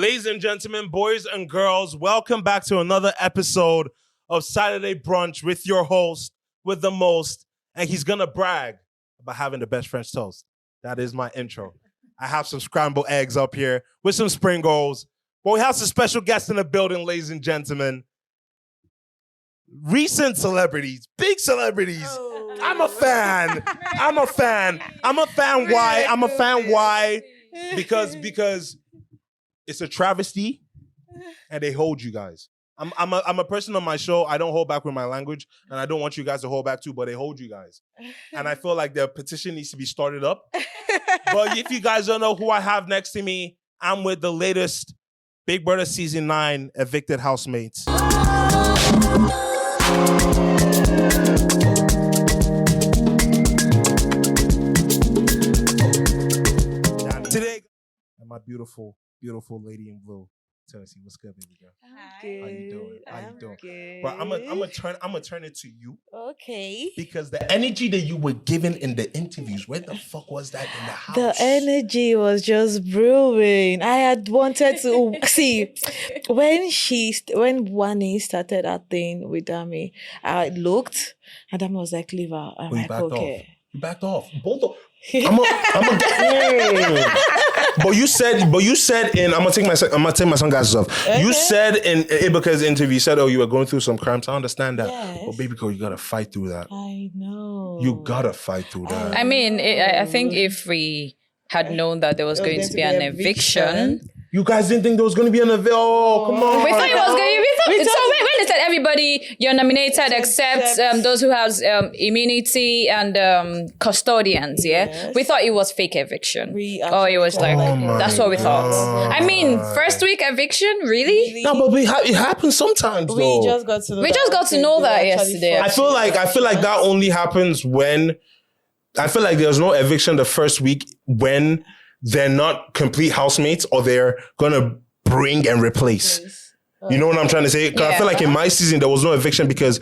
Ladies and gentlemen, boys and girls, welcome back to another episode of Saturday Brunch with your host, with the most, and he's gonna brag about having the best French toast. That is my intro. I have some scrambled eggs up here with some spring rolls, but we have some special guests in the building, ladies and gentlemen. Recent celebrities, big celebrities. Oh. I'm a fan. Why? Because it's a travesty, and they hold you guys. I'm a person on my show. I don't hold back with my language, and I don't want you guys to hold back too, but they hold you guys. And I feel like the petition needs to be started up. But if you guys don't know who I have next to me, I'm with the latest Big Brother Season 9 evicted housemates. Today, my beautiful lady in blue. Toyosi, what's good, baby girl? How you doing? Good. But I'm gonna turn it to you. Okay. Because the energy that you were given in the interviews, where the fuck was that in the house? The energy was just brewing. I had wanted to see when Wani started that thing with Dami. I looked, and Dami was like, "Leave her." I'm like, "Okay." You backed off. Both of. But you said, and I'm gonna take my sunglasses off. Okay. You said in Ibaka's interview, you said, "Oh, you were going through some crimes." I understand that, yes. But baby girl, you gotta fight through that. I know. You gotta fight through that. I mean, I think if we had known that there was going to be an eviction. You guys didn't think there was going to be an eviction? Oh, come on. We thought it was going to be. So when they said everybody, you're nominated except those who have immunity and custodians, yeah? Yes. We thought it was fake eviction. It was like, that's what we thought. I mean, first week eviction, really? No, but it happens sometimes, though. We just got to know that yesterday. I feel like that only happens when, I feel like there's no eviction the first week when they're not complete housemates or they're going to bring and replace. You know what I'm trying to say? Because I feel like in my season, there was no eviction because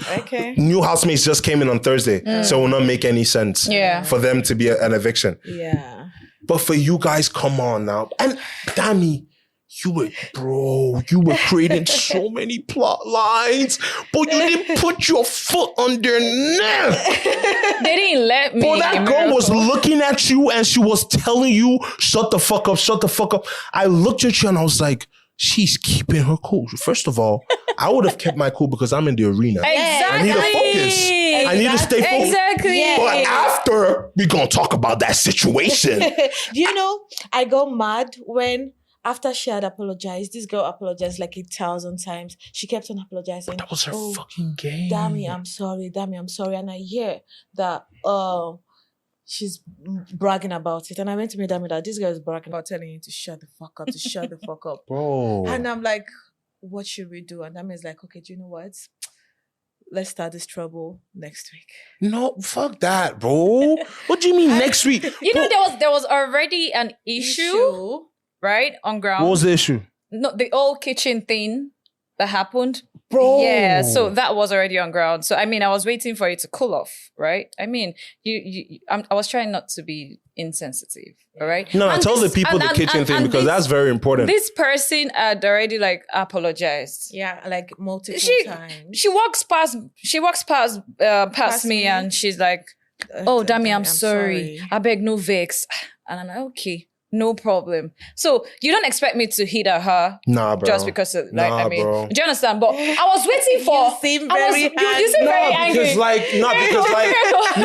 new housemates just came in on Thursday. So it will not make any sense for them to be an eviction. Yeah. But for you guys, come on now. And Tami, you were creating so many plot lines, but you didn't put your foot on their neck. They didn't let me. But that girl was looking at you and she was telling you, shut the fuck up. I looked at you and I was like, she's keeping her cool. First of all, I would have kept my cool because I'm in the arena. Exactly. I need to focus. I need to stay focused. Exactly. Yeah. But after, we're going to talk about that situation. You know, I got mad when after she had apologized, this girl apologized like 1,000 times. She kept on apologizing. But that was her fucking game. Dami, I'm sorry. And I hear that she's bragging about it. And I went to meet Dami that this girl is bragging about telling you to shut the fuck up, Bro. And I'm like, what should we do? And Dami is like, okay, do you know what? Let's start this trouble next week. No, fuck that, bro. What do you mean next week? You know, there was already an issue. Right? On ground. What was the issue? No, the old kitchen thing that happened. Bro. Yeah, so that was already on ground. So, I mean, I was waiting for it to cool off, right? I mean, I was trying not to be insensitive, all right? No, I told the people the kitchen thing because that's very important. This person had already, apologized. Yeah, like multiple times. She walks past me and she's like, oh, Dami, I'm sorry. I beg no vex. And I'm like, okay. No problem. So you don't expect me to hit at her, just because of, bro. Do you understand? But I was waiting for. You seem very angry. You seem very angry.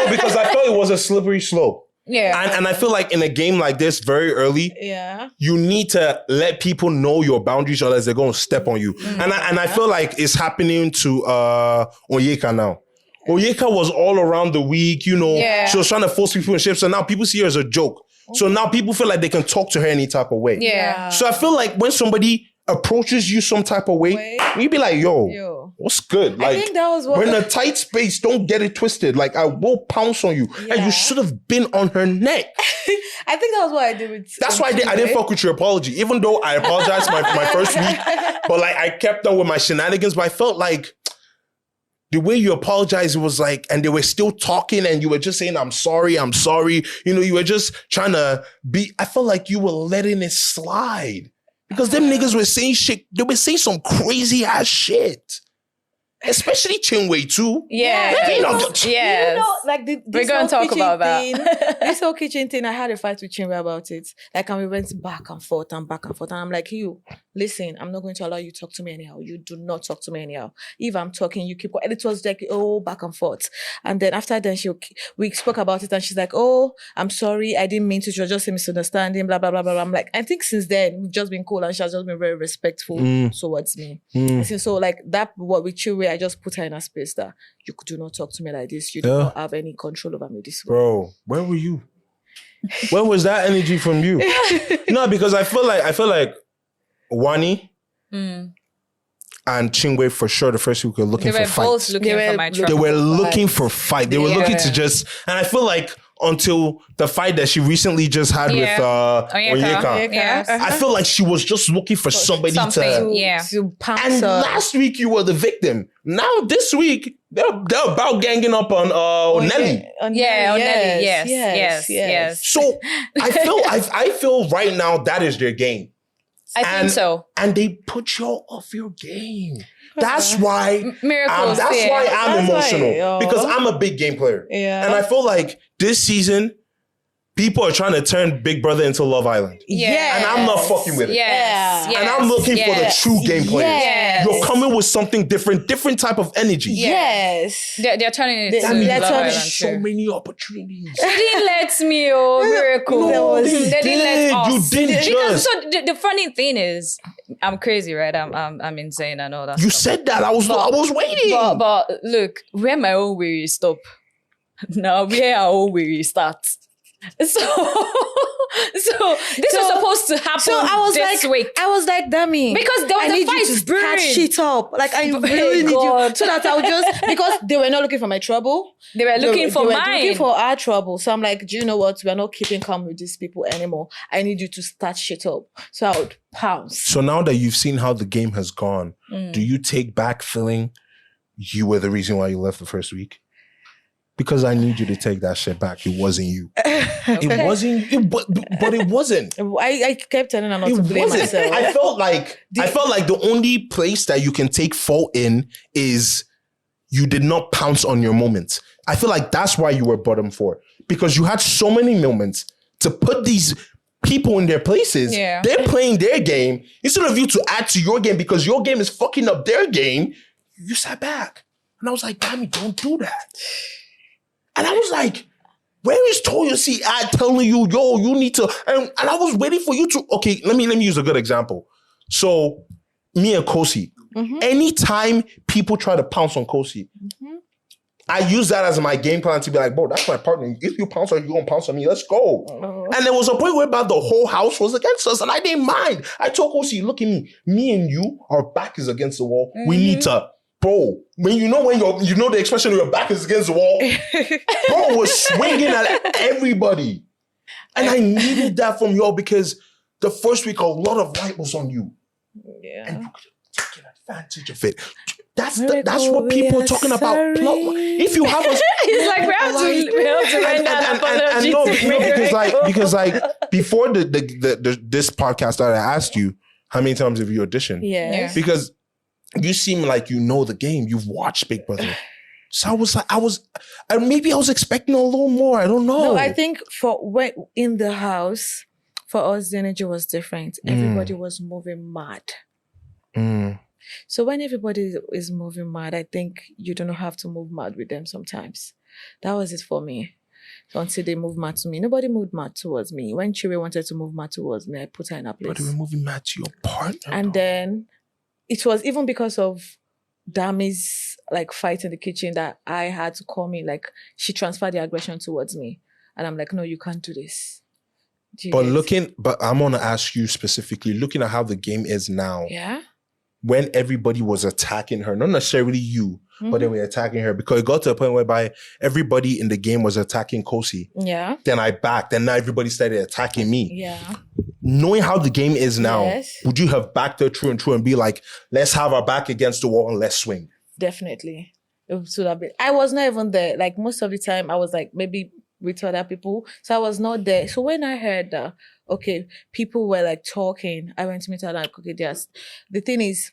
Because I felt it was a slippery slope. Yeah. And I feel like in a game like this, very early, you need to let people know your boundaries or else they're going to step on you. Mm-hmm. And I feel like it's happening to Onyeka now. Onyeka was all around the week, you know. Yeah. She was trying to force people in shape. So now people see her as a joke. So now people feel like they can talk to her any type of way. Yeah. So I feel like when somebody approaches you some type of way, you be like, yo, what's good? Like, I think that was what we're in a tight space. Don't get it twisted. Like, I will pounce on you. Yeah. And you should have been on her neck. I think that was what I did with... That's why I didn't fuck with your apology. Even though I apologized my first week. But like, I kept on with my shenanigans. But I felt like the way you apologized, it was like, and they were still talking and you were just saying, I'm sorry. You know, you were just trying to be, I felt like you were letting it slide. Because them niggas were saying shit. They were saying some crazy ass shit. Especially Chinwe too. Yeah. Like we're going to talk about that. This whole kitchen thing, I had a fight with Chinwe about it. Like, and we went back and forth. And I'm like, you, listen, I'm not going to allow you to talk to me anyhow. You do not talk to me anyhow. If I'm talking, you keep quiet. It was like, back and forth. And then after then, we spoke about it and she's like, I'm sorry. I didn't mean to. It was just a misunderstanding, blah, blah, blah, blah. I'm like, I think since then, we've just been cool and she has just been very respectful towards me. So like that, what with Chinwe, I just put her in a space that you do not talk to me like this. You do not have any control over me this way. Bro, where were you? Where was that energy from you? No, because I feel like Wani and Chinwe for sure the first week were looking for fights. They were looking for fight. They were looking to just, and I feel like until the fight that she recently just had with Onyeka. I feel like she was just looking for somebody to pounce her. And last week you were the victim. Now this week they're about ganging up on Nelly. On Nelly. Yes. So I feel right now that is their game. I think so. And they put y'all off your game. That's why miracles. That's why I'm emotional. Because I'm a big game player. Yeah. And I feel like this season, people are trying to turn Big Brother into Love Island. Yeah. And I'm not fucking with it. Yes. And I'm looking for the true game players. Yes. You're coming with something different type of energy. Yes. They're turning it into Love Island. So many opportunities. They didn't let me, Miracle. No, they didn't let us. You didn't just. So the funny thing is, I'm crazy, right? I'm insane and all that. You stuff. said that. I was waiting. But look, where my own way stop. Now where our own way starts. So this was supposed to happen. So I was like, Dami, because there was I need you to start shit up. Like I really need you so that I would just because they were not looking for my trouble. They were looking for mine. They were looking for our trouble. So I'm like, do you know what? We're not keeping calm with these people anymore. I need you to start shit up. So I would pounce. So now that you've seen how the game has gone, do you take back feeling you were the reason why you left the first week? Because I need you to take that shit back. It wasn't you. It wasn't you, but it wasn't. I kept telling her not to blame myself. I felt like the only place that you can take fault in is you did not pounce on your moments. I feel like that's why you were bottom 4. Because you had so many moments to put these people in their places. Yeah. They're playing their game. Instead of you to add to your game because your game is fucking up their game, you sat back. And I was like, Dami, don't do that. And I was like, where is Toyosi at telling you, yo, you need to, and I was waiting for you to, okay, let me use a good example. So, me and Kosi, anytime people try to pounce on Kosi, I use that as my game plan to be like, bro, that's my partner. If you pounce on her, you're going to pounce on me. Let's go. And there was a point where about the whole house was against us and I didn't mind. I told Kosi, look at me. Me and you, our back is against the wall. We need to, bro, when you know the expression of your back is against the wall, bro was swinging at everybody. And I needed that from y'all because the first week, a lot of light was on you. Yeah. And you could have taken advantage of it. That's what people are talking about. If you have a... It's like we have to render an apology. Because before this podcast started, I asked you, how many times have you auditioned? Yes. Because you seem like you know the game. You've watched Big Brother. So I was expecting a little more. I don't know. No, I think when in the house, for us, the energy was different. Everybody was moving mad. So when everybody is moving mad, I think you don't have to move mad with them sometimes. That was it for me. So until they moved mad to me. Nobody moved mad towards me. When Chiri wanted to move mad towards me, I put her in a place. But they were moving mad to your partner. And then it was even because of Dami's fight in the kitchen that I had to call me. She transferred the aggression towards me. And I'm like, no, you can't do this. But I'm going to ask you specifically, looking at how the game is now. Yeah. When everybody was attacking her, not necessarily you, but they were attacking her because it got to a point whereby everybody in the game was attacking Kosi. Yeah. Then I backed. Then now everybody started attacking me. Yeah. Knowing how the game is now, yes. Would you have backed her true and be like, let's have our back against the wall and let's swing? Definitely. It should have been. I was not even there. Most of the time, I was maybe with other people. So I was not there. So when I heard that okay, people were like talking. I went to meet her and okay, the thing is,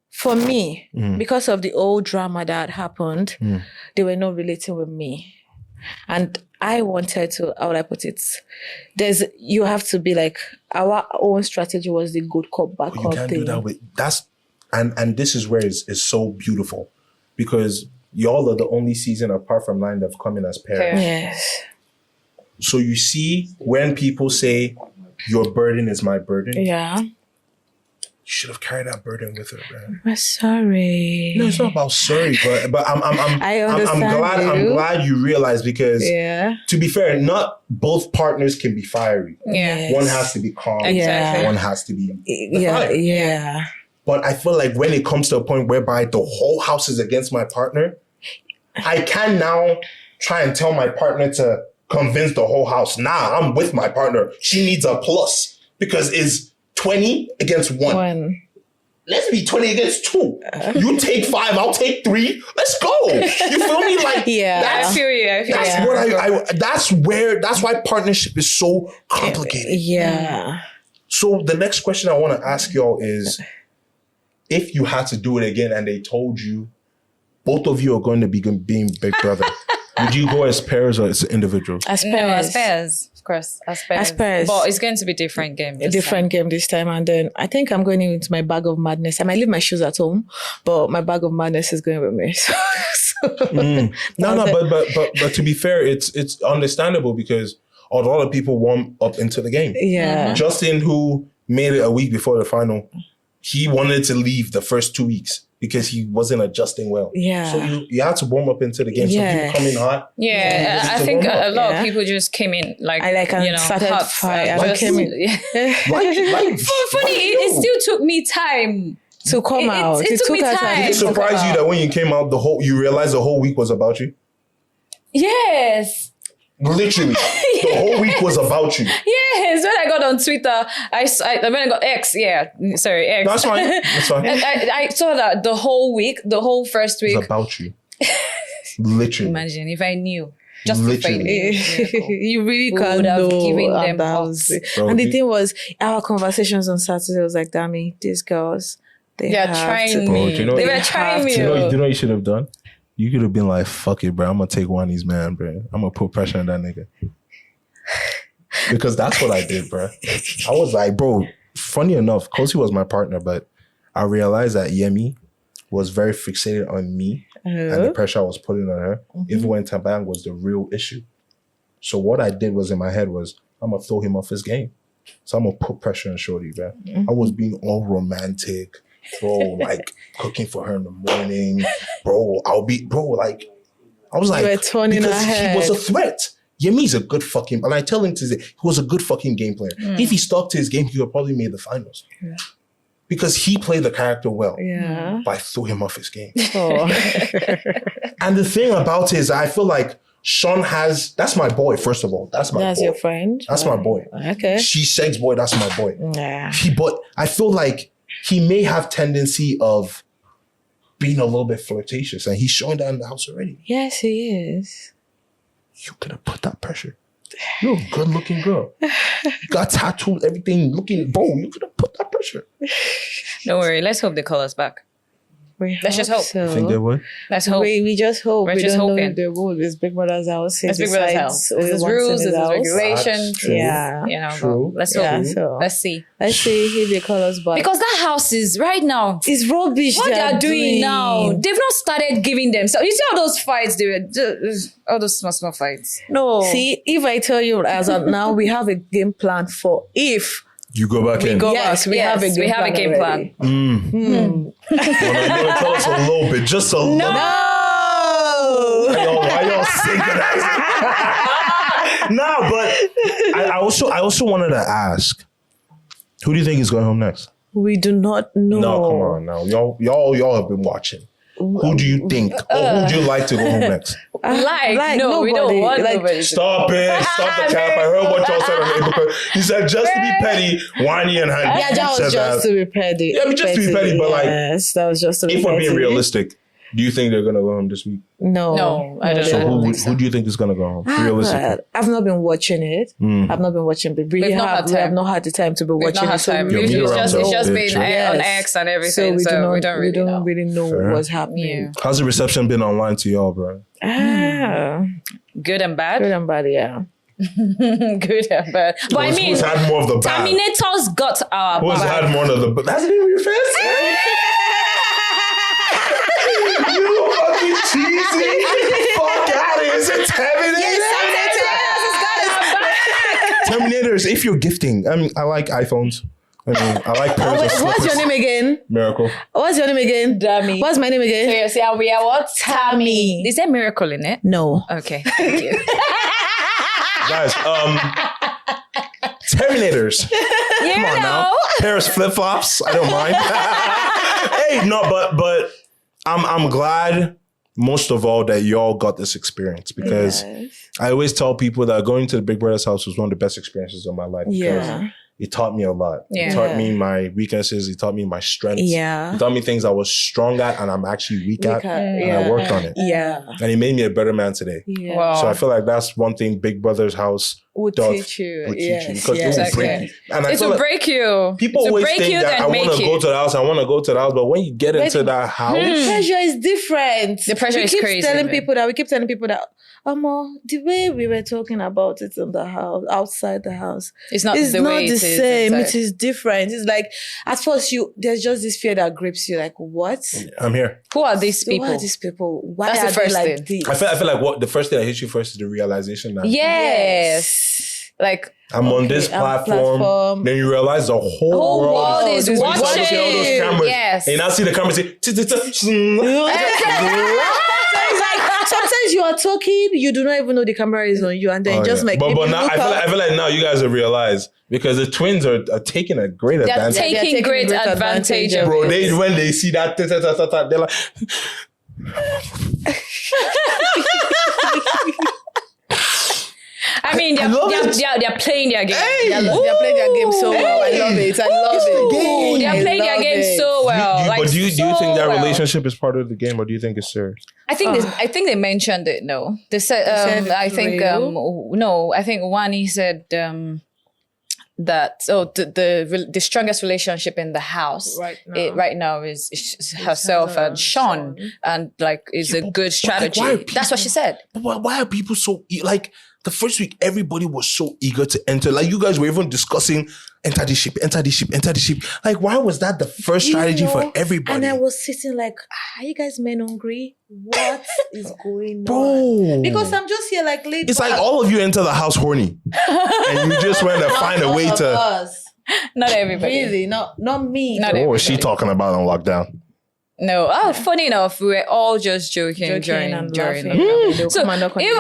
for me, because of the old drama that happened, they were not relating with me. And I wanted to, how would I put it? You have to be like, our own strategy was the good cop, bad cop thing. You can't do that with, and this is where it's so beautiful. Because y'all are the only season apart from Line that have come in as pairs. Yes. So you see, when people say, your burden is my burden. Yeah. You should have carried that burden with her, man. I'm sorry. No, it's not about sorry, but I'm glad you realized, because to be fair, not both partners can be fiery. Yes. One has to be calm. Exactly. One has to be Yeah. But I feel like when it comes to a point whereby the whole house is against my partner, I can now try and tell my partner to convince the whole house, nah, I'm with my partner. She needs a plus, because it's 20 against 1. Let's be 20 against 2. You take 5, I'll take 3. Let's go. You feel me? Like, I feel you. That's why partnership is so complicated. Yeah. So the next question I want to ask y'all is, if you had to do it again and they told you both of you are going to be being Big Brother, would you go as pairs or as individuals? As pairs. No, as pairs. Of course, as pairs. But it's going to be a different game. Game this time. And then I think I'm going into my bag of madness. I might leave my shoes at home, but my bag of madness is going with me. But to be fair, it's understandable, because a lot of people warm up into the game. Yeah. Justin, who made it a week before the final, he wanted to leave the first 2 weeks because he wasn't adjusting well. Yeah. So you had to warm up into the game. Yes. So people come in hot. Yeah. I think a lot of people just came in started hot. Fire. Funny, it still took me time to come out. It took me time. Did it surprise you that when you came out, you realized the whole week was about you? Yes. Literally, the whole week was about you. Yes, when I got on Twitter, when I got X. That's fine. I saw that the whole week, the whole first week. It's about you. Literally. Imagine if I knew. You really can't know. Given them and the thing was, our conversations on Saturday was like, Dami, these girls, they are trying me. They were trying me. You know what you should have done? You could have been like, fuck it, bro. I'm going to take one of these, man, bro. I'm going to put pressure on that nigga. Because that's what I did, bro. I was like, bro, funny enough, Kosi was my partner, but I realized that Yemi was very fixated on me and the pressure I was putting on her, even when Tabang was the real issue. So what I did was, in my head was, I'm going to throw him off his game. So I'm going to put pressure on Shorty, bro. I was being all romantic. Bro, like cooking for her in the morning. Bro, I was like, because he was a threat. Yemi's a good fucking, and I tell him to say, he was a good fucking game player. If he stuck to his game, he would probably made the finals. Yeah. Because he played the character well. Yeah. But I threw him off his game. Oh. And the thing about it is, I feel like Sean that's my boy, first of all. That's boy. Your friend? That's my boy. Okay. She Sheg's boy, that's my boy. Yeah. But I feel like he may have tendency of being a little bit flirtatious, and he's showing that in the house already. Yes, he is. You could have put that pressure. You're a good-looking girl. You got tattoos, everything looking. Bro, you could have put that pressure. Don't worry. Let's hope they call us back. Let's just hope. So. You think they would? Let's hope. We just hope. We're we just don't hoping. know if they would. It's Big Brother's house. It's Big Brother's house. There's rules, there's regulations. Yeah. You know, true. Let's hope. Yeah, so. Let's see. Let's see if they call us back. Because that house is right now. It's rubbish. What they are doing now, they've not started giving them. So you see all those fights, all those small fights. No. See, if I tell you as of now, we have a game plan for if you go back in. Yes, we have a game plan. Well, tell us a little bit, just a little. No. Why y'all synchronizing? Nah, but I also wanted to ask, who do you think is going home next? We do not know. No, come on now. Y'all have been watching. Who do you think, or who would you like to go home next? No, we don't want nobody. Stop it. Stop the cap. I heard what y'all said on Facebook. He said just to be petty, whiny and handy. Yeah, that was just to be petty. Yeah, just to be petty, but like, yes, that was just to be petty. If we're being realistic, Do you think they're gonna go home this week? No, I don't know. So who do you think is gonna go home? Realistically, I've not been watching it. I've not been watching, but we have not had the time to be watching it. So it's just been on X and everything. So we don't really know what's happening. Yeah. How's the reception been online to y'all, bro? Good and bad. Good and bad, yeah. Good and bad. But I mean, who's had more of the bad? Terminators got our Who's had more of the bad? That's the name of your fans? You fucking cheesy. Fuck out of here. Is it Terminators? Terminators, if you're gifting. I mean, I like iPhones. I like pairs of slippers. What's your name again? Miracle. What's your name again? Dami. What's my name again? Toyosi, and we are what? Tami. Is there miracle in it? No. Okay, thank you. Guys, Terminators. Come on now. Paris flip-flops. I don't mind. Hey, no, but I'm glad most of all that y'all got this experience because I always tell people that going to the Big Brother's house was one of the best experiences of my life. Yeah. It taught me a lot. Yeah. It taught me my weaknesses. It taught me my strengths. Yeah. It taught me things I was strong at and I'm actually weak at. And I worked on it. Yeah. And it made me a better man today. Yeah. Wow. So I feel like that's one thing Big Brother's house Would teach you. because it will break you. And It will break you. People always think that I want to go to the house, but when you get into that house... The pressure is different. The pressure is crazy. We keep telling people that, the way we were talking about it in the house, outside the house, it's not the same. It is different. It's like, at first, there's just this fear that grips you, like, what? I'm here. Who are these people? Why That's are the first they like thing. this? I feel like the first thing that hits you first is the realization that Yes. Like I'm on this platform. Then you realize the whole world is watching. All those cameras. Yes. And you now see the camera say, sometimes you are talking, you do not even know the camera is on you, and then just like. But now I feel like now you guys have realized because the twins are taking a great advantage. They're taking great advantage of bro. it. When they see that, they're like. I mean, they're playing their game. They're playing their game so well. I love it. They're playing their game so well. But do you think that relationship is part of the game, or do you think it's serious? I think they mentioned it. No, they said. I think no. I think Wani said that the strongest relationship in the house right now is herself and Sean, and like is a good strategy. That's what she said. But why are people so like? The first week, everybody was so eager to enter. Like, you guys were even discussing, enter the ship. Like, why was that the first strategy for everybody? And I was sitting like, are you guys men hungry? What is going Bro. on? Because I'm just here like, it's like all of you enter the house horny. And you just went to find a way to... Us. Not everybody. Really, not me. What was she talking about on lockdown? No. Funny enough, we were all just joking during lockdown. So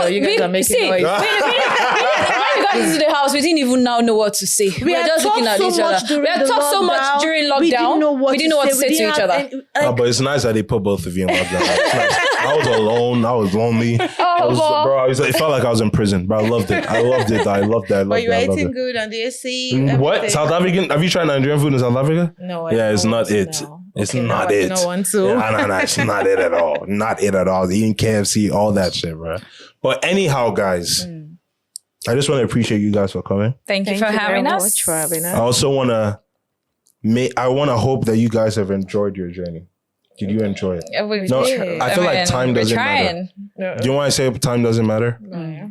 you guys are making noise. When we got into the house, we didn't even now know what to say. We were just looking at each other. We had talked so much during lockdown. We didn't know what to say to each other. But it's nice that they put both of you in lockdown. Nice. I was alone. I was lonely. It felt like I was in prison. But I loved it. I loved that. But you were eating good on the AC. What? South African? Have you tried Nigerian food in South Africa? No. It's not it. It's not it. I don't want to. No, it's not it at all. Not it at all. Eating KFC, all that shit, bro. But anyhow, guys, I just want to appreciate you guys for coming. Thank you for having us. I also want to hope that you guys have enjoyed your journey. Did you enjoy it? I feel like time doesn't matter. Do you want to say time doesn't matter? Yeah.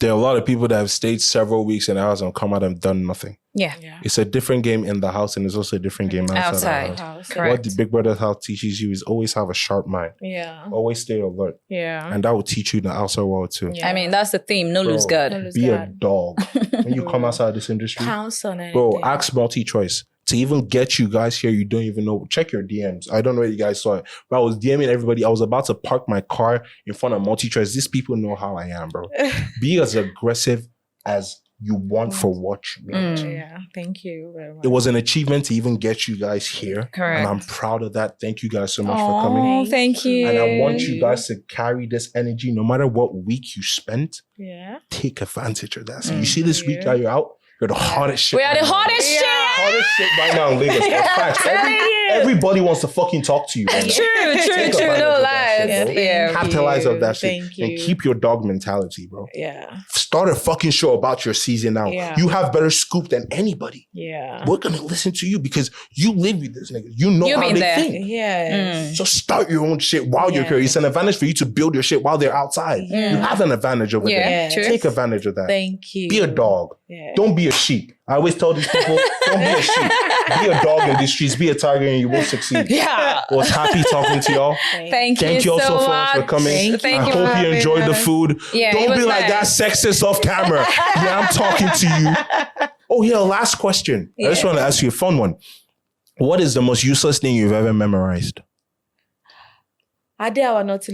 There are a lot of people that have stayed several weeks in the house and come out and done nothing. Yeah. It's a different game in the house and it's also a different game outside the house. Correct. What the Big Brother house teaches you is always have a sharp mind. Yeah. Always stay alert. Yeah. And that will teach you in the outside world too. Yeah. I mean, that's the theme. No lose God. Be a dog. When you come outside this industry, pounce on anything. Bro, ask multi-choice. To even get you guys here, you don't even know. Check your DMs. I don't know if you guys saw it, but I was DMing everybody. I was about to park my car in front of multi-choice. These people know how I am, bro. Be as aggressive as you want for what you want. Yeah, thank you very much. It was an achievement to even get you guys here. Correct. And I'm proud of that. Thank you guys so much for coming. Oh, thank you. And I want you guys to carry this energy no matter what week you spent. Yeah. Take advantage of that. So you see this week that you're out, You're the hottest shit. We are the hottest shit. Hottest shit right now in Lagos. Facts. Everybody wants to fucking talk to you. Right? True. No lies. Capitalize on that shit. Thank you. And keep your dog mentality, bro. Yeah. Start a fucking show about your season now. Yeah. You have better scoop than anybody. Yeah. We're gonna listen to you because you live with this nigga. You know You've how been they there. think. Yes. So start your own shit while you're here. It's an advantage for you to build your shit while they're outside. You have an advantage over there. Yeah. True. Take advantage of that. Thank you. Be a dog. Yeah. Don't be a sheep. I always tell these people, don't be a sheep. Be a dog in the streets. Be a tiger and you will succeed. Yeah. I was happy talking to y'all. Thank Thank you all so much much for coming. Thank I you hope for you having enjoyed the us. food. Yeah, it Don't was be like that nice. sexist off camera. Yeah, I'm talking to you. Oh, yeah, last question. I just want to ask you a fun one. What is the most useless thing you've ever memorized? Ade our not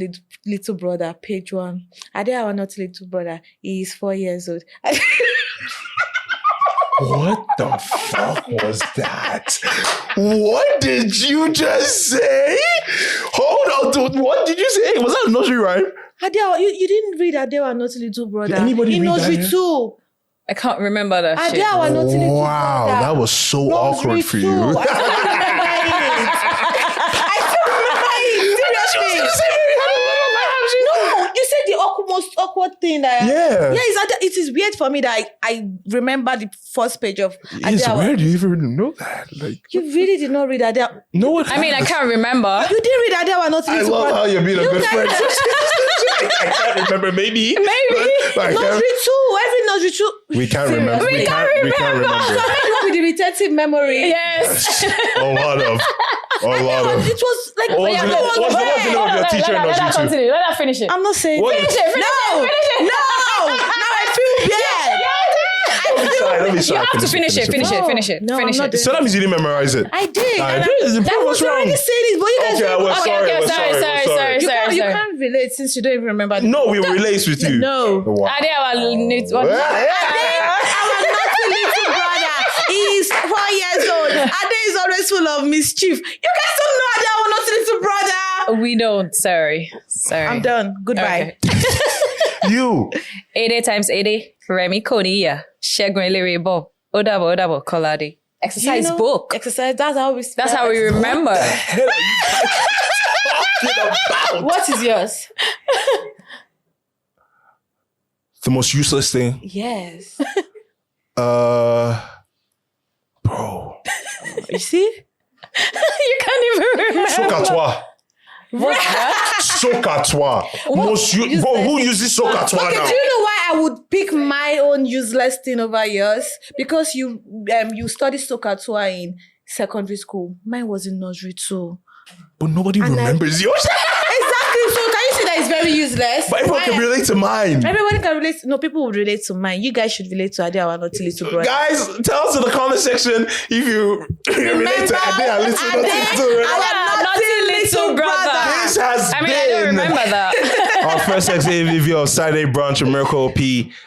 little brother, page 1. Ade our not little brother, he is 4 years old. What the fuck was that? What did you just say? Hold on, dude. What did you say? Was that a nursery rhyme? Ade, you didn't read Ade our not little brother. Did anybody in read that nursery here? 2. I can't remember that Ade shit. our not little Wow, brother. that was so Nursery awkward for 2. you. I still remember it. I still remember it. Seriously. No, you said the most awkward thing that. Yeah. It is weird for me that I remember the first page of Ade It's our. weird you even know that. Like, You really did not read Ade. no one. I mean, I can't remember. You didn't read Ade our not I little love brother. how you're being a good friend. I can't remember. Maybe. But I can't- Nursery 2. Every nursery 2. We can't remember. We can't remember. With the retentive memory. Yes. A lot of. It was like What was the name of your teacher in Let nursery that two? continue. Let that finish it. I'm not saying What? that. Finish it. No. Now I feel bad. Don't be shy. You have to finish it. Finish it. No, Finish I'm not it. doing So that means you didn't memorize it. I did. I And did. I What's was already wrong? saying it, but you guys Okay, I was Okay, sorry. okay, I was sorry. you can't relate since you don't even remember. No, we relate with you. No. Wow. Ade our little Our naughty little brother is 4 years old. Ade is always full of mischief. You guys don't know Ade, our naughty little brother. We don't. Sorry. I'm done. Goodbye. Okay. You. 80 times 80. Remy Koniya. Shegun Elere Bob. Odabo Kolade. Exercise book. Exercise. That's how we. That's how we remember. What the hell are you guys talking about? What is yours? The most useless thing? Yes. Bro. You see? You can't even remember. Soc à toi. What? Soc à toi. Bro, who uses soc à toi Okay, now? do you know why I would pick my own useless thing over yours? Because you studied soccer tour in secondary school. Mine was in nursery too. But nobody remembers yours. Exactly. So can you see that it's very useless? But everyone can relate to mine. Everybody can relate. No, people would relate to mine. You guys should relate to Ade, our naughty little brother. Guys, tell us in the comment section if you relate to Ade and little Ade, our naughty little brother. This has I mean, been I don't remember that. our first XA review of Saturday Brunch with Miracle OP,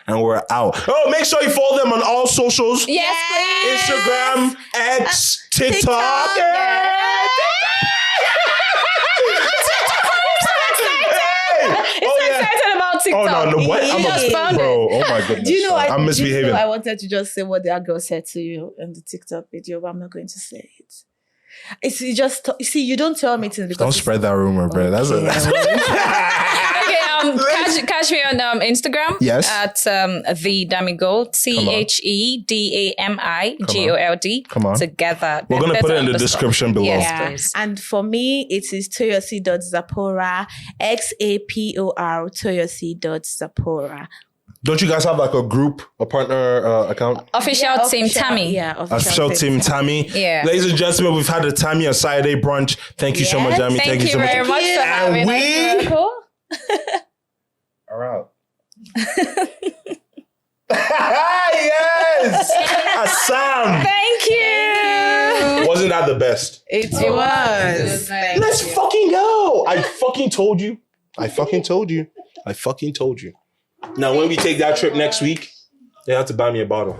and we're out. Oh, make sure you follow them on all socials. Yes, please. Instagram, X, TikTok. TikTok. Excited about Oh TikTok. no, what? I'm just found it. bro. Oh my goodness. Do you know I'm misbehaving. I wanted to just say what the girl said to you in the TikTok video, but I'm not going to say it. It's you just you see, you don't tell me things because Don't spread that rumor, bro. That's Okay, Okay, catch me on Instagram. Yes. At the Damigold. TheDamigold. Come on. Together. We're gonna Then put it there's in the underscore. description below. Yes, Yeah. please. And for me, it is Toyosi.Zapora, XAPOR, Toyosi.Zapora. Don't you guys have like a group, a partner account? Official Team Tami. Yeah, Official Team Tami. Yeah. Ladies and gentlemen, we've had the Tami on Saturday Brunch. Thank you so much, Dami. Thank you so very much for having And us. we Miracle. are out. Yes! Assam! Thank you. Wasn't that the best? It was. Let's fucking go! I fucking told you. Now, when we take that trip next week, they have to buy me a bottle.